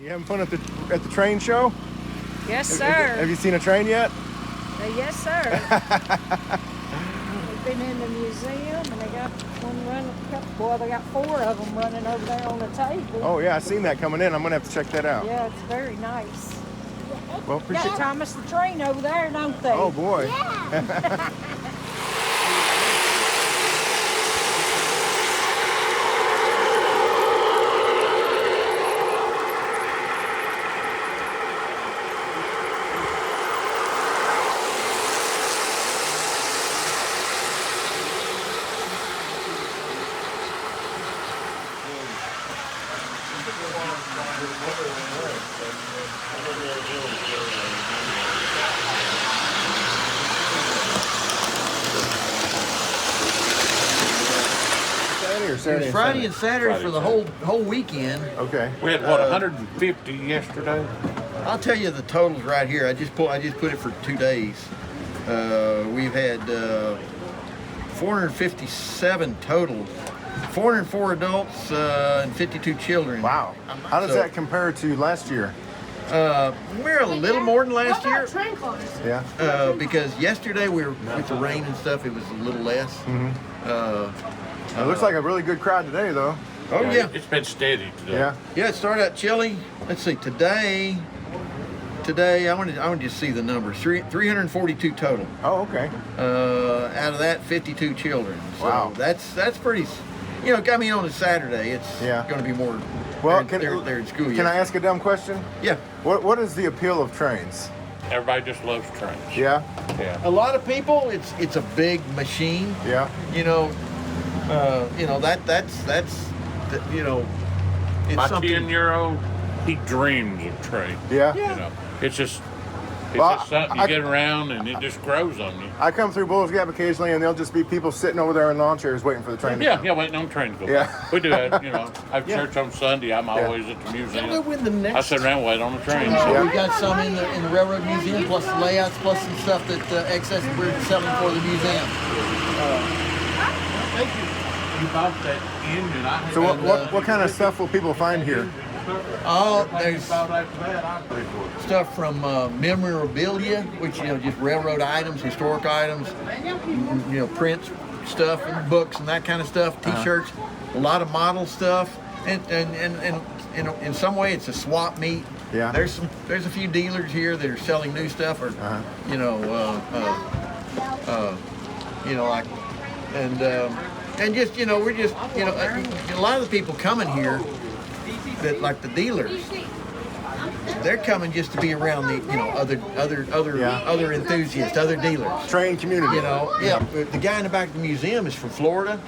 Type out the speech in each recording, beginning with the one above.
You having fun at the train show? Yes, sir. Have you seen a train yet? Yes, sir. We've been in the museum, and they got one running. Well, they got 4 of them running over there on the table. Oh yeah, I seen that coming in. I'm gonna have to check that out. Yeah, it's very nice. Well, appreciate Got Thomas the Train over there, don't they? Oh boy. Yeah. It was Friday and Saturday for the whole weekend. Okay. We had what 150 yesterday. I'll tell you the totals right here. I just put it for 2 days. We've had 457 total. 404 adults and 52 children. Wow. How does that compare to last year? We're a little more than last year. Yeah. Because yesterday we were with the rain and stuff. It was a little less. It looks like a really good crowd today, though. Oh yeah. It's been steady today. Yeah. Yeah, it started out chilly. Let's see, today I want to just see the numbers. 342 total. Oh, okay. Out of that, 52 children. So Wow. That's pretty. You know, I mean, on a Saturday, it's going to be more. Well, they're in school. Can I ask a dumb question? Yeah. What is the appeal of trains? Everybody just loves trains. Yeah. Yeah. A lot of people, it's a big machine. Yeah. You know, that's you know, it's My something. 10-year-old, he dreams of trains. Yeah. You know, it's just Well, something you get around and it just grows on you. I come through Bulls Gap occasionally, and there'll just be people sitting over there in lawn chairs waiting for the train to come. Yeah, waiting on the train to go Yeah. by. We do that, you know. I have church on Sunday. I'm always at the museum. I sit around and wait on the train. We've got some in the Railroad Museum, plus the layouts, plus some stuff that Excess we're selling for the museum. Thank you. You bought that engine. So what kind of stuff will people find here? Oh, there's stuff from memorabilia, which, you know, just railroad items, historic items, you know, prints, stuff, and books and that kind of stuff, T-shirts, a lot of model stuff, and in some way it's a swap meet. Yeah. There's a few dealers here that are selling new stuff, or you know, like, and just, you know, we're just, you know, a lot of the people coming here that, like the dealers, they're coming just to be around the, you know, other enthusiasts, other dealers. Train community. You know, yeah. The guy in the back of the museum is from Florida,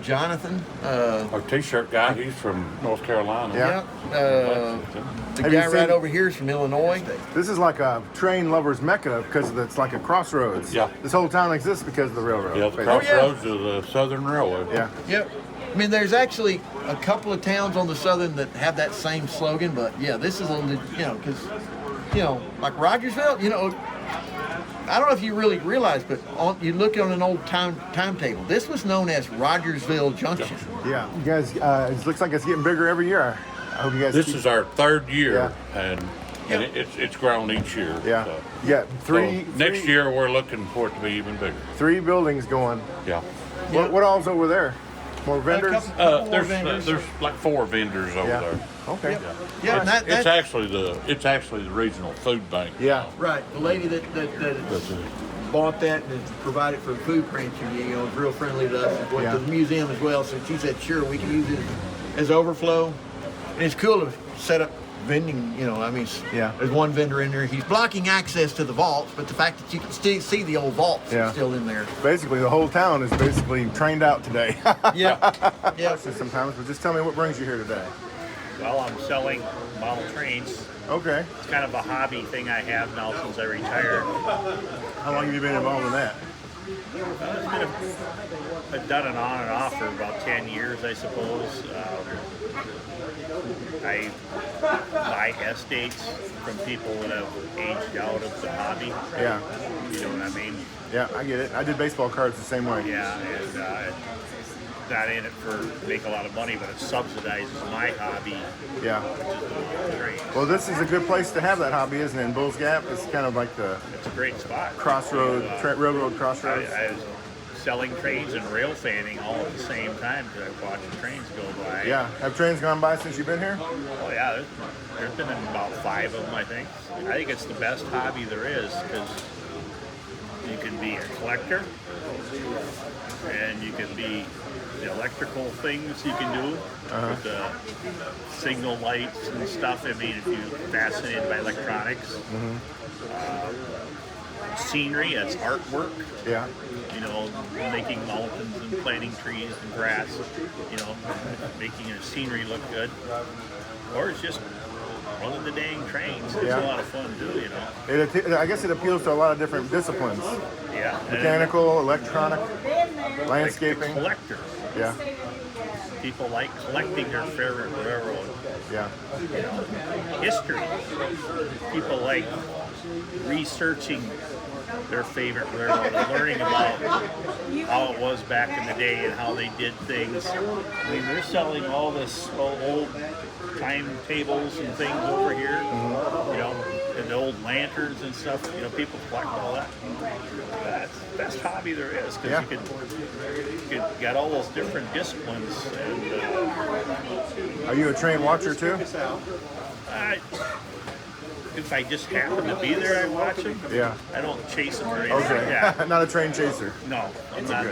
Jonathan. Our T-shirt guy, he's from North Carolina. Yeah. The guy right over here is from Illinois. This is like a train lover's mecca because it's like a crossroads. Yeah. This whole town exists because of the railroad. Yeah, the crossroads of the Southern Railway. Yeah. Yep. I mean, there's actually a couple of towns on the Southern that have that same slogan, but yeah, this is a, you know, because, you know, like Rogersville, you know, I don't know if you really realize, but you look on an old timetable. This was known as Rogersville Junction. Yeah. You guys, it looks like it's getting bigger every year. I hope you guys. This is our 3rd year, Yeah. and it's grown each year. Yeah. So. Yeah. Three. Next year, we're looking for it to be even bigger. 3 buildings going. Yeah. What all's over there? More vendors? There's like 4 vendors over there. Okay. Yeah, and It's actually the regional food bank. Yeah. right. The lady that bought that and provided for food pantry, you know, is real friendly to us. And went to the museum as well, so she said, sure, we can use it as overflow. And it's cool to set up vending, you know, I mean, there's one vendor in there. He's blocking access to the vaults, but the fact that you can still see the old vaults still in there. Basically, the whole town is basically trained out today. Yeah. Sometimes, but just tell me what brings you here today. Well, I'm selling model trains. Okay. It's kind of a hobby thing I have now since I retired. How long have you been involved in that? I've done it on and off for about 10 years, I suppose. I buy estates from people that have aged out of the hobby. Yeah. You know what I mean? Yeah, I get it. I did baseball cards the same way. Yeah, and not in it for make a lot of money, but it subsidizes my hobby. Yeah. Trains. Well, this is a good place to have that hobby, isn't it? In Bulls Gap, it's kind of like the It's a great spot. crossroad, railroad crossroads. I was selling trains and rail fanning all at the same time because I watched the trains go by. Yeah. Have trains gone by since you've been here? Oh yeah, there's been about 5 of them, I think. I think it's the best hobby there is because you can be a collector and you can be the electrical things you can do with the signal lights and stuff. I mean, if you're fascinated by electronics, scenery, that's artwork. Yeah. You know, making mountains and planting trees and grass, you know, making a scenery look good. Or it's just running the dang trains. It's a lot of fun too, you know. I guess it appeals to a lot of different disciplines. Yeah. Mechanical, electronic, landscaping. Collector. Yeah. People like collecting their favorite railroad. Yeah. You know, history. People like researching their favorite railroad, learning about how it was back in the day and how they did things. I mean, they're selling all this old timetables and things over here, you know, and the old lanterns and stuff. You know, people collect all that. That's the best hobby there is because you got all those different disciplines. And, Are you a train watcher too? if I just happen to be there, I watch them. Yeah. I don't chase them or anything. Okay. Yeah. Not a train chaser. No, I'm not.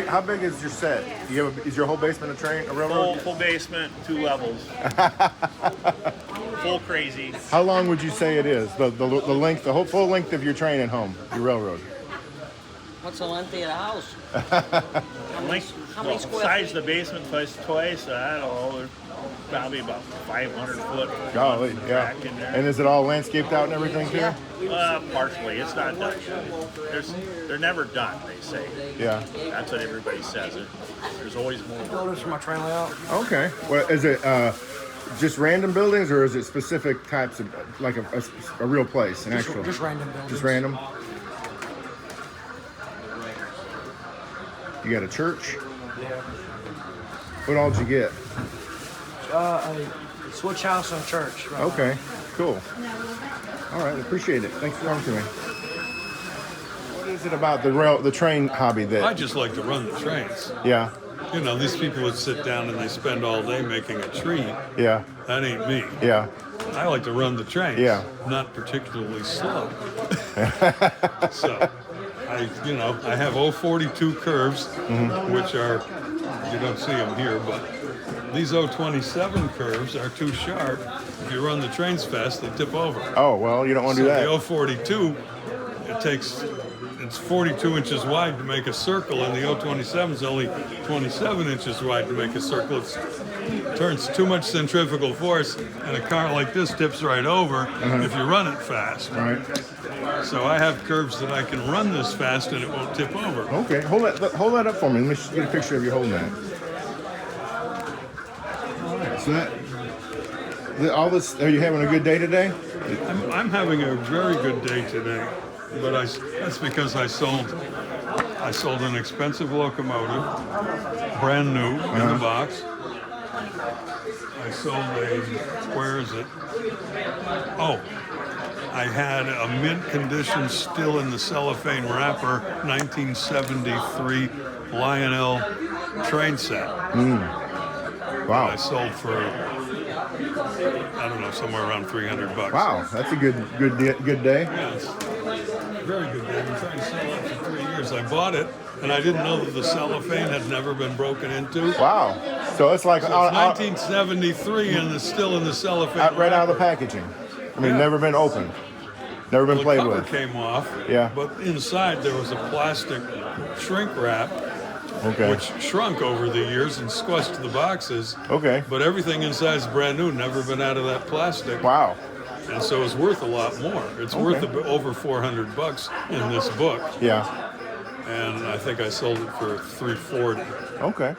How big is your set? Is your whole basement a railroad? Full basement, 2 levels. Full crazy. How long would you say it is? The length, the whole full length of your train at home, your railroad? What's the length of the house? How many square size feet? the basement twice? I don't know. There's probably about 500 foot. Golly, yeah. Back in there. And is it all landscaped out and everything too? Partially. It's not done. They're never done, they say. Yeah. That's what everybody says. There's always more. Builders for my train layout. Okay. Well, is it just random buildings or is it specific types of, like a real place, an actual? Just random buildings. Just random? You got a church? Yeah. What all did you get? A switch house and a church. Right. Okay, cool. All right, appreciate it. Thanks for talking to me. What is it about the train hobby that? I just like to run the trains. Yeah, You know, these people would sit down and they spend all day making a tree. yeah, That ain't me. yeah. I like to run the trains. Yeah. Not particularly slow. So, I have 042 curves, which are, you don't see them here, but these 027 curves are too sharp. If you run the trains fast, they tip over. Oh, well, you don't want to do So that. the 042, it's 42 inches wide to make a circle, and the 027 is only 27 inches wide to make a circle. It turns too much centrifugal force, and a car like this tips right over if you run it fast. Right. So I have curves that I can run this fast, and it won't tip over. Okay, hold that up for me. Let me just get a picture of you holding that. All right. So all this. Are you having a good day today? I'm having a very good day today, but that's because I sold an expensive locomotive, brand new in the box. I sold where is it? Oh, I had a mint condition, still in the cellophane wrapper, 1973 Lionel train set. Wow. I sold for, I don't know, somewhere around $300. Wow, that's a good day. Yeah, it's a very good day. I've been trying to sell it for 3 years. I bought it, and I didn't know that the cellophane had never been broken into. Wow. So it's like So it's 1973, and it's still in the cellophane. right out of the wrapper. packaging. I mean, Yeah. never been opened, never been The played cover with. came off, Yeah. but inside there was a plastic shrink wrap, Okay. which shrunk over the years and squished the boxes. Okay. But everything inside is brand new, never been out of that plastic. Wow. And so it's worth a lot more. It's worth over $400 in this book, Yeah. and I think I sold it for $340. Okay.